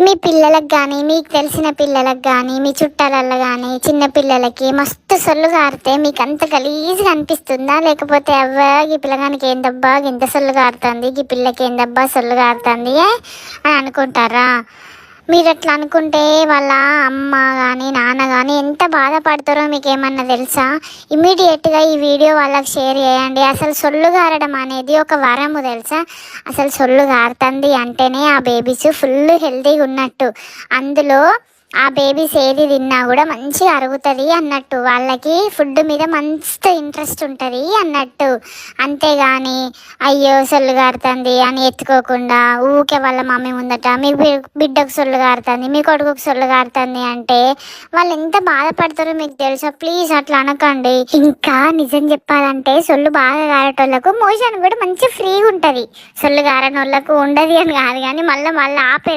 మీ పిల్లలకు కానీ, మీకు తెలిసిన పిల్లలకు కానీ, మీ చుట్టాలల్లో కానీ, చిన్న పిల్లలకి మస్తు సొల్లు కారితే మీకు అంత గలీజ్గా అనిపిస్తుందా? లేకపోతే అవ్వ ఈ పిల్లగానికి ఏందబ్బా ఇంత సొల్లు కారుతుంది, ఈ పిల్లకి ఏందబ్బా సొల్లు కారుతుంది అని అనుకుంటారా? మీరు అట్లా అనుకుంటే వాళ్ళ అమ్మ కానీ నాన్న కానీ ఎంత బాధపడతారో మీకు ఏమన్నా తెలుసా? ఇమీడియట్గా ఈ వీడియో వాళ్ళకి షేర్ చేయండి. అసలు సొల్లు గారడం అనేది ఒక వరము తెలుసా? అసలు సొల్లు గారుతుంది అంటేనే ఆ బేబీస్ ఫుల్ హెల్తీగా ఉన్నట్టు. అందులో ఆ బేబీస్ ఏది తిన్నా కూడా మంచిగా అరుగుతుంది అన్నట్టు, వాళ్ళకి ఫుడ్ మీద మస్తు ఇంట్రెస్ట్ ఉంటుంది అన్నట్టు. అంతేగాని అయ్యో సొల్లు గారుతుంది అని ఎత్తుకోకుండా ఊకే వాళ్ళ మమ్మీ ముందట మీ బిడ్డకు సొల్లు గారుతుంది, మీ కొడుకుకు సొల్లు గారుతుంది అంటే వాళ్ళు ఎంత బాధపడతారో మీకు తెలుసా? ప్లీజ్ అట్లా అనకండి. ఇంకా నిజం చెప్పాలంటే సొల్లు బాగా గారేటోళ్ళకు మోషన్ కూడా మంచి ఫ్రీగా ఉంటుంది, సొల్లు గారని వాళ్ళకు ఉండదు అని కాదు. కానీ మళ్ళీ ఆపే